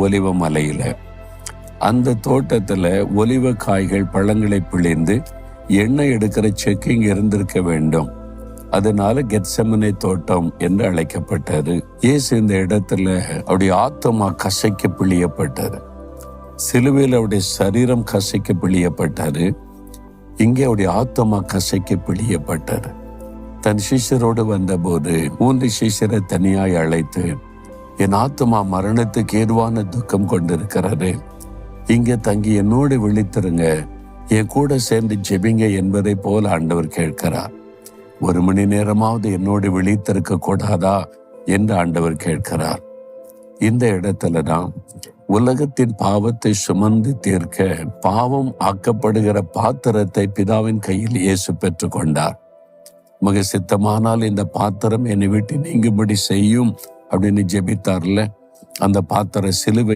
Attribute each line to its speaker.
Speaker 1: ஒலிவ மலையில. அந்த தோட்டத்துல ஒலிவ காய்கள் பழங்களை பிழிந்து எண்ணெய் எடுக்கிற செக்கிங் இருந்திருக்க வேண்டும். அதனால கெத்செமனே தோட்டம் என்று அழைக்கப்பட்டது. இயேசு இந்த இடத்துல அவருடைய ஆத்துமா கசைக்கு பிழியப்பட்டது. சிலுவையில் அவருடைய சரீரம் கசைக்கு பிழியப்பட்டாரு. இங்கே அவருடைய ஆத்துமா கசைக்கு பிழியப்பட்டாரு. தன் சிஷ்யரோடு வந்தபோது 3 சிஷ்யரை தனியாய் அழைத்து, என் ஆத்துமா மரணத்துக்கு ஏதுவான துக்கம் கொண்டிருக்கிறது, இங்கே தங்கி என்னோடு விழித்திருங்க, என் கூட சேர்ந்து ஜெபிங்க என்பதை போல ஆண்டவர் கேட்கிறார். 1 மணி நேரமாவது என்னோடு விழித்திருக்க கூடாதா என்று ஆண்டவர் கேட்கிறார். இந்த இடத்துல தான் உலகத்தின் பாவத்தை சுமந்து தீர்க்க பாவம் ஆக்கப்படுகிற பாத்திரத்தை பிதாவின் கையில் இயேசு பெற்றுக் கொண்டார். மக சித்தமானால் இந்த பாத்திரம் என்னை விட்டு நீங்கும்படி செய்யும் அப்படின்னு ஜெபித்தார்ல, அந்த பாத்திர சிலுவை